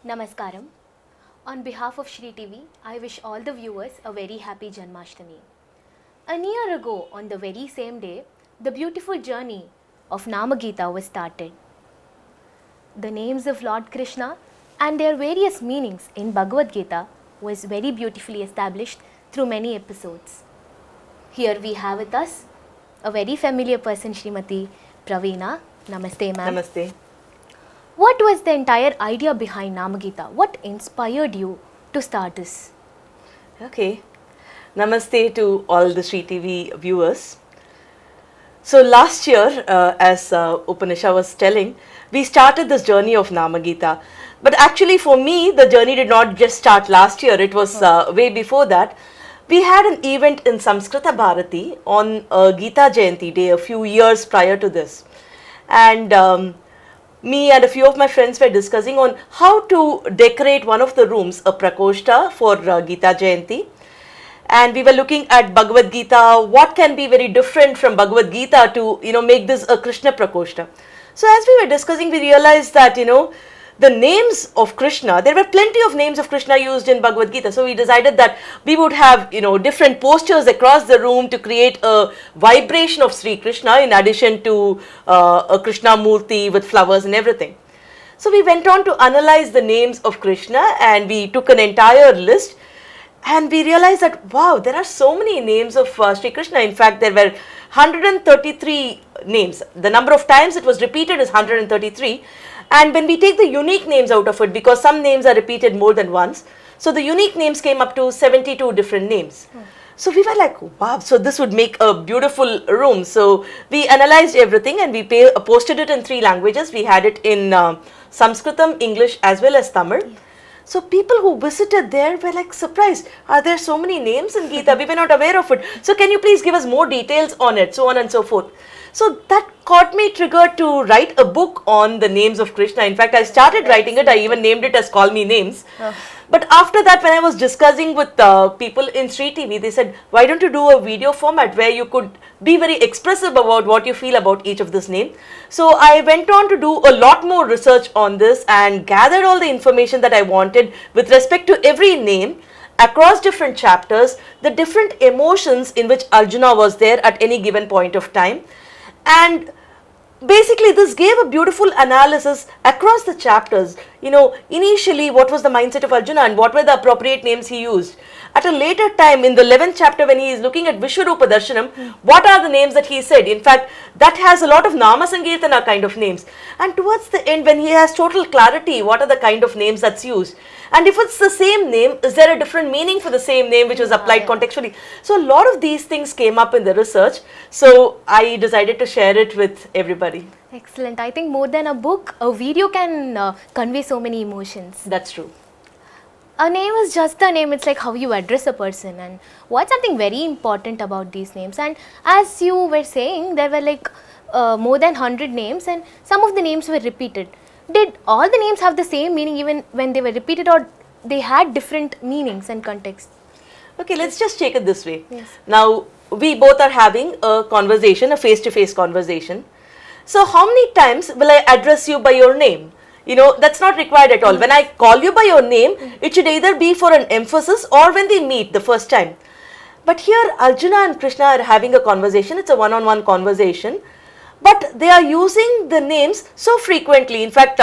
Namaskaram. On behalf of Shri TV, I wish all the viewers a very happy Janmashtami. A year ago, on the very same day, the beautiful journey of Nama Geeta was started. The names of Lord Krishna and their various meanings in Bhagavad Gita was very beautifully established through many episodes. Here we have with us a very familiar person, Srimati Praveena. Namaste, ma'am. Namaste. What was the entire idea behind Nama Geeta? What inspired you to start this? Okay. Namaste to all the Shri TV viewers. So last year, as Upanisha was telling, we started this journey of Nama Geeta. But actually for me, the journey did not just start last year. It was way before that. We had an event in Samskrita Bharati on Geetha Jayanti day a few years prior to this. And me and a few of my friends were discussing on how to decorate one of the rooms, a prakoshta for Geetha Jayanti. And we were looking at Bhagavad Gita, what can be very different from Bhagavad Gita to, make this a Krishna prakoshta. So as we were discussing, we realized that, the names of Krishna, there were plenty of names of Krishna used in Bhagavad Gita. So we decided that we would have, different posters across the room to create a vibration of Sri Krishna in addition to a Krishna Murti with flowers and everything. So we went on to analyze the names of Krishna and we took an entire list and we realized that, wow, there are so many names of Sri Krishna. In fact, there were 133 names. The number of times it was repeated is 133. And when we take the unique names out of it, because some names are repeated more than once, so the unique names came up to 72 different names. So we were like, wow, so this would make a beautiful room. So we analyzed everything and we posted it in 3 languages. We had it in Sanskritam, English as well as Tamil. So people who visited there were like surprised. Are there so many names in Geetha? We were not aware of it. So can you please give us more details on it, so on and so forth. So that got me triggered to write a book on the names of Krishna. In fact, I started writing it. I even named it as Call Me Names. But after that, when I was discussing with people in Shri TV, they said, why don't you do a video format where you could be very expressive about what you feel about each of this name. So I went on to do a lot more research on this and gathered all the information that I wanted with respect to every name across different chapters, the different emotions in which Arjuna was there at any given point of time. And basically this gave a beautiful analysis across the chapters. Initially what was the mindset of Arjuna and what were the appropriate names he used. At a later time in the 11th chapter when he is looking at Vishwarupa Darshanam, what are the names that he said? In fact, that has a lot of Nama Sankirtana kind of names. And towards the end when he has total clarity, what are the kind of names that's used? And if it's the same name, is there a different meaning for the same name which was applied contextually? So a lot of these things came up in the research. So I decided to share it with everybody. Excellent. I think more than a book, a video can convey so many emotions. That's true. A name is just a name. It's like how you address a person. And what's something very important about these names? And as you were saying, there were like more than 100 names and some of the names were repeated. Did all the names have the same meaning even when they were repeated, or they had different meanings and contexts? Okay, let's just take it this way. Yes. Now, we both are having a conversation, a face-to-face conversation. So, how many times will I address you by your name? That's not required at all. When I call you by your name, it should either be for an emphasis or when they meet the first time. But here, Arjuna and Krishna are having a conversation. It's a one-on-one conversation. But they are using the names so frequently. In fact,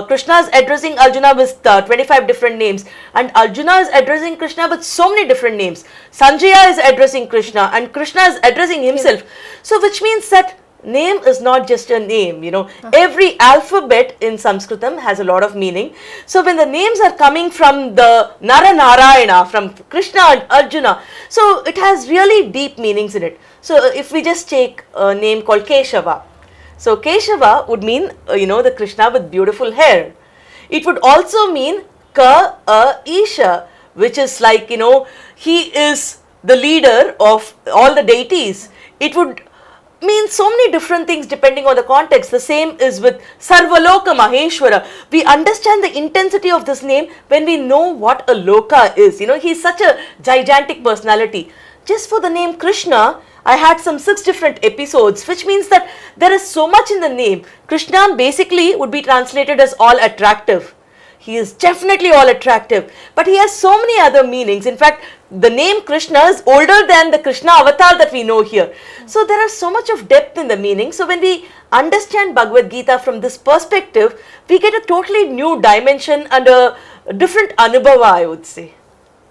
Krishna is addressing Arjuna with 25 different names. And Arjuna is addressing Krishna with so many different names. Sanjaya is addressing Krishna and Krishna is addressing himself. So which means that name is not just a name, Every alphabet in Sanskritam has a lot of meaning. So when the names are coming from the Nara Narayana, from Krishna and Arjuna, so it has really deep meanings in it. So if we just take a name called Keshava. So Keshava would mean, the Krishna with beautiful hair. It would also mean Isha, which is like, he is the leader of all the deities. It would means so many different things depending on the context. The same is with Sarvaloka Maheshwara. We understand the intensity of this name when we know what a Loka is. He's such a gigantic personality. Just for the name Krishna, I had some 6 different episodes, which means that there is so much in the name. Krishna basically would be translated as all attractive. he is definitely all attractive, but he has so many other meanings. In fact, the name Krishna is older than the Krishna avatar that we know here. So there is so much of depth in the meaning. So when we understand Bhagavad Gita from this perspective, we get a totally new dimension and a different anubhava, I would say.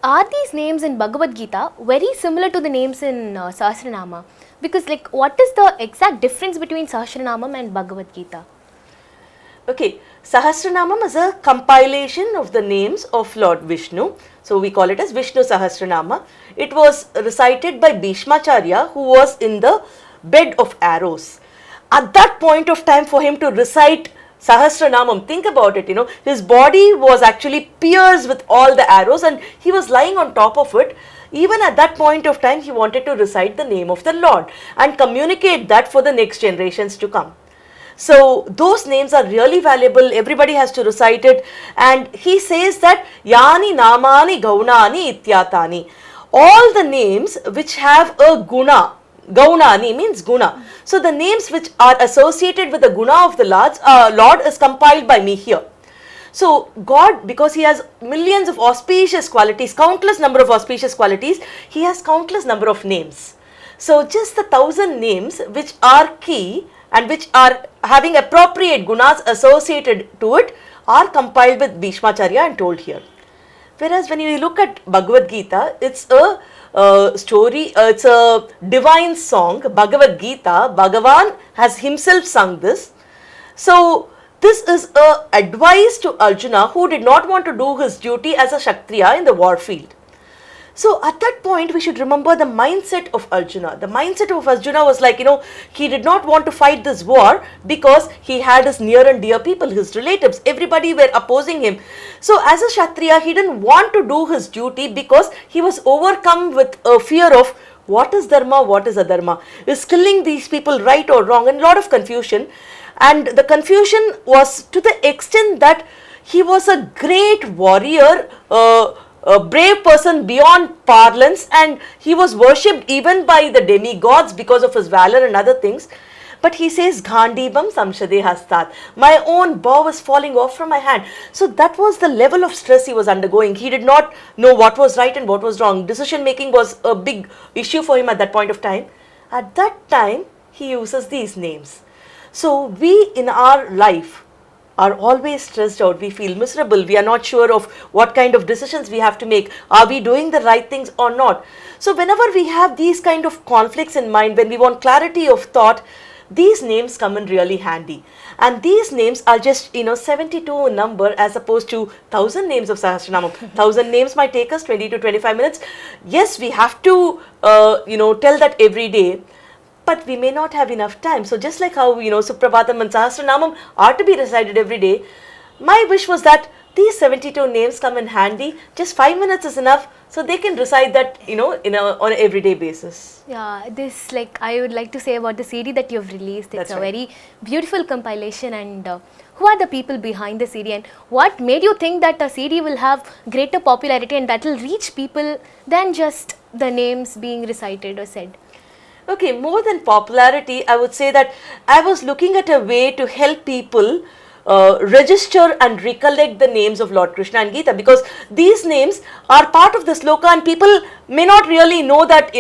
Are these names in Bhagavad Gita very similar to the names in Sahasranama? Because like, what is the exact difference between Sahasranamam and Bhagavad Gita? Okay, Sahasranamam is a compilation of the names of Lord Vishnu. So we call it as Vishnu Sahasranama. It was recited by Bhishmacharya, who was in the bed of arrows. At that point of time, for him to recite Sahasranamam, think about it, his body was actually pierced with all the arrows and he was lying on top of it. Even at that point of time, he wanted to recite the name of the Lord and communicate that for the next generations to come. So those names are really valuable. Everybody has to recite it. And he says that Yani Namani Gaunani Ityatani. All the names which have a guna, Gaunani means guna. So the names which are associated with the guna of the Lord is compiled by me here. So God, because he has millions of auspicious qualities, countless number of auspicious qualities, he has countless number of names. So just the 1,000 names which are key and which are having appropriate gunas associated to it are compiled with Bhishmacharya and told here. Whereas when you look at Bhagavad Gita, it's a story, it's a divine song, Bhagavad Gita. Bhagavan has himself sung this. So this is a advice to Arjuna, who did not want to do his duty as a Kshatriya in the war field. So at that point, we should remember the mindset of Arjuna. The mindset of Arjuna was like, he did not want to fight this war because he had his near and dear people, his relatives, everybody were opposing him. So as a Kshatriya, he didn't want to do his duty because he was overcome with a fear of what is dharma, what is adharma. Is killing these people right or wrong, and a lot of confusion. And the confusion was to the extent that he was a great warrior, a brave person beyond parlance, and he was worshipped even by the demigods because of his valor and other things. But he says, Ghandibam Samshade Hastat. My own bow was falling off from my hand. So that was the level of stress he was undergoing. He did not know what was right and what was wrong. Decision making was a big issue for him at that point of time. At that time, he uses these names. So we in our life are always stressed out. We feel miserable. We are not sure of what kind of decisions we have to make. Are we doing the right things or not? So whenever we have these kind of conflicts in mind, when we want clarity of thought, these names come in really handy. And these names are just 72 in number as opposed to 1,000 names of Sahasranamam. 1,000 names might take us 20 to 25 minutes. Yes, we have to tell that every day, but we may not have enough time. So just like how Suprabhatam and Sahasranamam are to be recited every day, my wish was that these 72 names come in handy. Just 5 minutes is enough, so they can recite that on an everyday basis. Yeah, this, like, I would like to say about the CD that you've released. It's a very beautiful compilation. And who are the people behind the CD, and what made you think that a CD will have greater popularity and that will reach people than just the names being recited or said? Okay, more than popularity, I would say that I was looking at a way to help people register and recollect the names of Lord Krishna and Geeta, because these names are part of the sloka and people may not really know that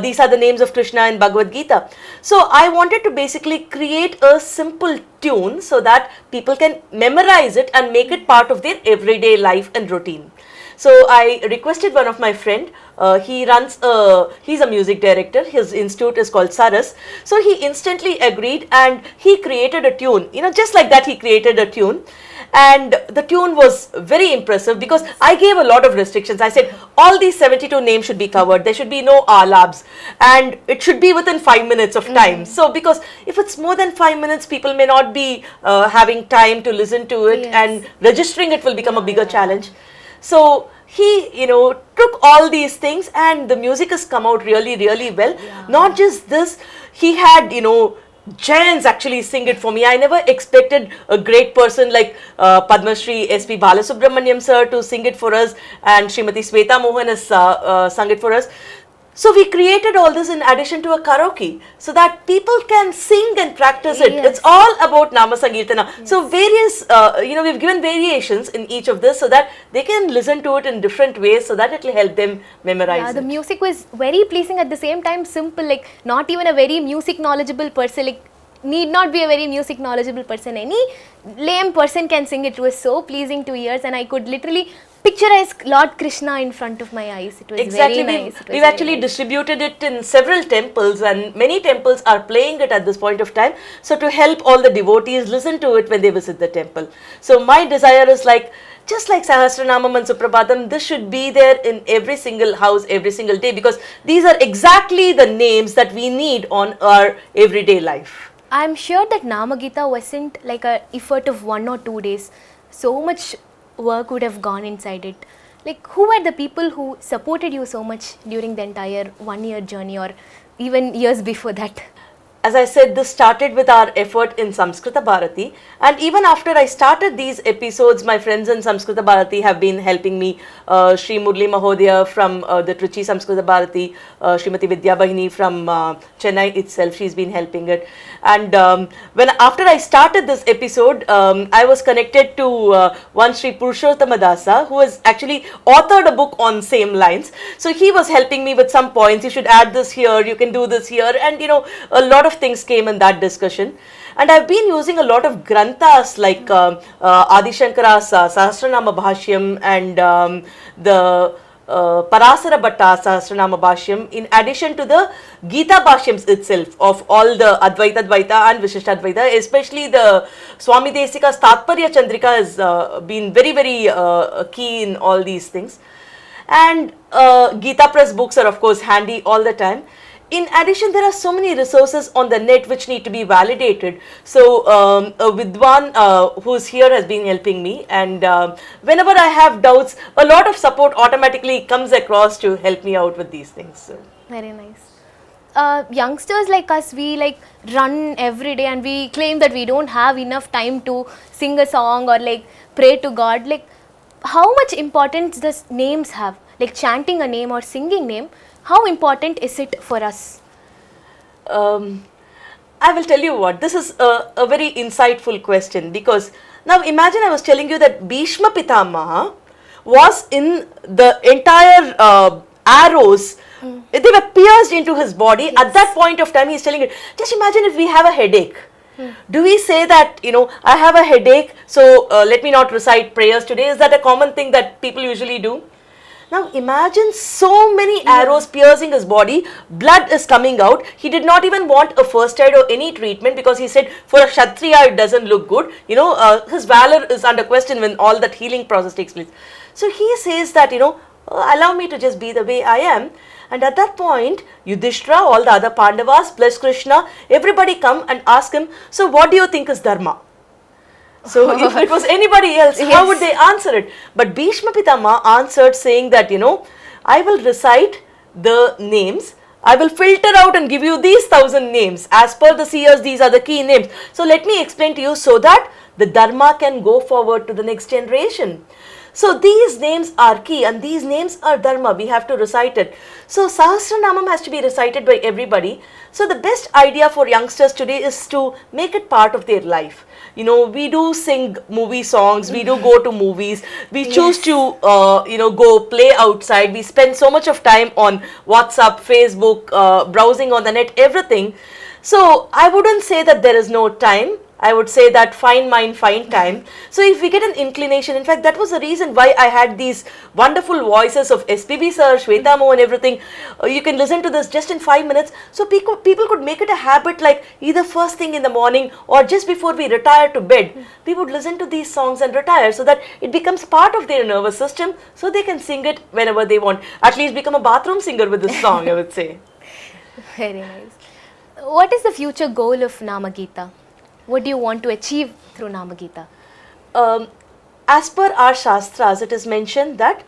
these are the names of Krishna in Bhagavad Gita. So I wanted to basically create a simple tune so that people can memorize it and make it part of their everyday life and routine. So I requested one of my friend, he's a music director, his institute is called Saras. So he instantly agreed and he created a tune, just like that he created a tune. And the tune was very impressive because I gave a lot of restrictions. I said all these 72 names should be covered, there should be no alabs, and it should be within 5 minutes of time. So because if it's more than 5 minutes, people may not be having time to listen to it, and registering it will become a bigger challenge. So he, took all these things and the music has come out really, really well. Yeah. Not just this, he had, giants actually sing it for me. I never expected a great person like Padma Shri S.P. Balasubramaniam sir to sing it for us, and Srimati Sweta Mohan has sung it for us. So we created all this in addition to a karaoke, so that people can sing and practice it. Yes. It's all about Nama Sankirtana. Yes. So various, we've given variations in each of this so that they can listen to it in different ways, so that it will help them memorize it. Yeah, the music was very pleasing, at the same time simple, like not even a very music knowledgeable person, like need not be a very music knowledgeable person. Any lame person can sing it. It was so pleasing to ears, and I could literally picturize Lord Krishna in front of my eyes. It was exactly. very nice. We've actually distributed it in several temples, and many temples are playing it at this point of time. So to help all the devotees listen to it when they visit the temple. So my desire is like, just like Sahasranamam and Suprabhatam, this should be there in every single house every single day, because these are exactly the names that we need on our everyday life. I'm sure that Nama Geeta wasn't like a effort of 1 or 2 days. So much work would have gone inside it. Like, who were the people who supported you so much during the entire 1 year journey, or even years before that? As I said, this started with our effort in Samskrita Bharati, and even after I started these episodes, my friends in Samskrita Bharati have been helping me. Shri Murli Mahodaya from the Trichy Samskrita Bharati, Srimati Vidya Bahini from Chennai itself, she's been helping it. And after I started this episode, I was connected to one Shri Purushottama Dasa, who has actually authored a book on same lines. So he was helping me with some points. You should add this here, you can do this here, and a lot of things came in that discussion. And I've been using a lot of granthas like Adi Shankara's Sahasranama Bhashyam and the Parasara Bhatta Sahasranama Bhashyam, in addition to the Geetha Bhashyams itself of all the Advaita Dvaita and Vishishtadvaita, especially the Swami Desika's Tatparya Chandrika has been very, very key in all these things. And Geetha Press books are of course handy all the time. In addition, there are so many resources on the net which need to be validated. So Vidwan who's here has been helping me, and whenever I have doubts, a lot of support automatically comes across to help me out with these things. So. Very nice. Youngsters like us, we like run every day and we claim that we don't have enough time to sing a song or like pray to God. Like, how much importance does names have? Like chanting a name or singing name, how important is it for us? I will tell you what, this is a very insightful question, because now imagine I was telling you that Bhishma Pitamaha was in the entire arrows, they were pierced into his body. Yes. At that point of time he is telling it, just imagine if we have a headache. Do we say that, I have a headache, so let me not recite prayers today? Is that a common thing that people usually do? Now imagine so many arrows piercing his body, blood is coming out. He did not even want a first aid or any treatment, because he said for a Kshatriya it doesn't look good. His valor is under question when all that healing process takes place. So he says that, allow me to just be the way I am. And at that point, Yudhishthira, all the other Pandavas plus Krishna, everybody come and ask him, so what do you think is dharma? So if it was anybody else, how would they answer it? But Bhishma Pitama answered saying that, I will recite the names, I will filter out and give you these 1,000 names. As per the seers, these are the key names. So let me explain to you so that the dharma can go forward to the next generation. So these names are key, and these names are dharma. We have to recite it. So Sahasranamam has to be recited by everybody. So the best idea for youngsters today is to make it part of their life. We do sing movie songs, we do go to movies, we choose to, go play outside. We spend so much of time on WhatsApp, Facebook, browsing on the net, everything. So I wouldn't say that there is no time. I would say that fine mind, fine time. So if we get an inclination, in fact, that was the reason why I had these wonderful voices of SPB sir, Shweta Mo and everything. You can listen to this just in 5 minutes. So people could make it a habit, like either first thing in the morning or just before we retire to bed, we would listen to these songs and retire, so that it becomes part of their nervous system, so they can sing it whenever they want. At least become a bathroom singer with this song, I would say. Very nice. What is the future goal of Nama Geeta? What do you want to achieve through Nama Geeta? As per our Shastras, it is mentioned that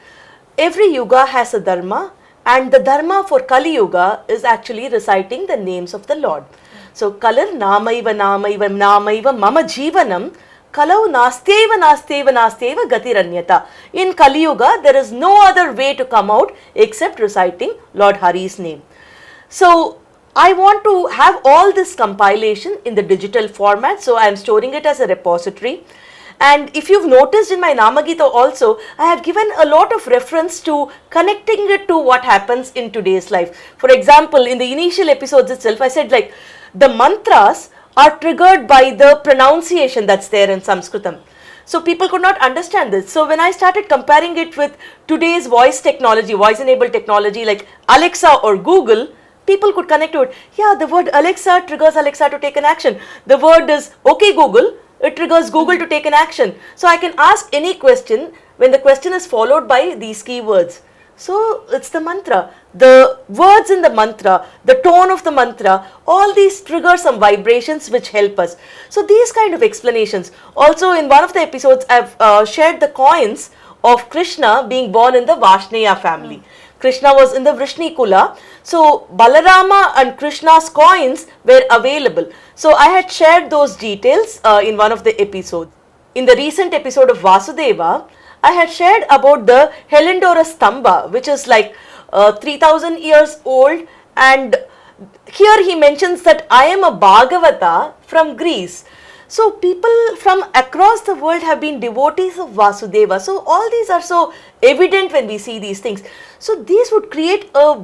every yuga has a dharma, and the dharma for Kali Yuga is actually reciting the names of the Lord. So, Kalar Namaiva Namaiva Namaiva Mama Jivanam Kalau nasteva nasteva nasteva gatiranyata. In Kali Yuga, there is no other way to come out except reciting Lord Hari's name. So I want to have all this compilation in the digital format, so I am storing it as a repository. And if you've noticed in my Nama Geeta also, I have given a lot of reference to connecting it to what happens in today's life. For example, in the initial episodes itself, I said like the mantras are triggered by the pronunciation that's there in Sanskritam. So people could not understand this. So when I started comparing it with today's voice technology, voice enabled technology like Alexa or Google, people could connect to it. Yeah, the word Alexa triggers Alexa to take an action. The word is okay Google, it triggers Google to take an action. So I can ask any question when the question is followed by these keywords. So it's the mantra. The words in the mantra, the tone of the mantra, all these trigger some vibrations which help us. So these kind of explanations. Also in one of the episodes I've shared the coins of Krishna being born in the Vashneya family. Krishna was in the Vrishni Kula. So Balarama and Krishna's coins were available. So I had shared those details in one of the episodes. In the recent episode of Vasudeva, I had shared about the Helendora Stamba, which is like 3000 years old, and here he mentions that I am a Bhagavata from Greece. So people from across the world have been devotees of Vasudeva. So all these are so evident when we see these things. So these would create a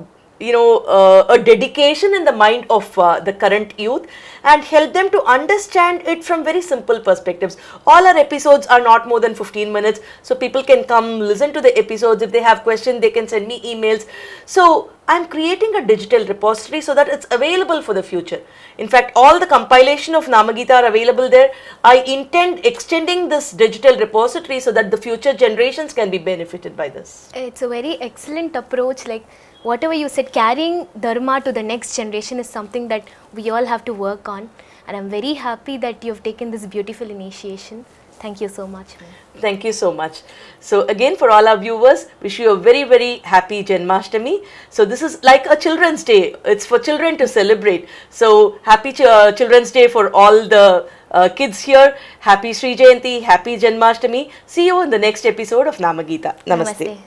dedication in the mind of the current youth and help them to understand it from very simple perspectives. All our episodes are not more than 15 minutes, so people can come listen to the episodes. If they have questions, they can send me emails. So I'm creating a digital repository so that it's available for the future. In fact, all the compilation of Nama Geeta are available there. I intend extending this digital repository so that the future generations can be benefited by this. It's a very excellent approach. Like whatever you said, carrying dharma to the next generation is something that we all have to work on, and I'm very happy that you've taken this beautiful initiation. Thank you so much, ma'am. Thank you so much. So again, for all our viewers, wish you a very, very happy Janmashtami. So this is like a Children's Day. It's for children to celebrate. So happy Children's Day for all the kids here. Happy Sri Jayanti, happy Janmashtami. See you in the next episode of Nama Geeta. Namaste.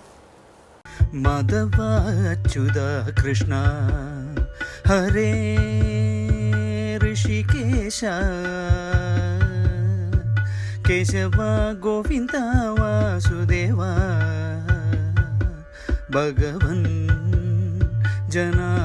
Madhava Achyuta Krishna Hare Rishikesha Kesava Govinda Vasudeva Bhagavan Jana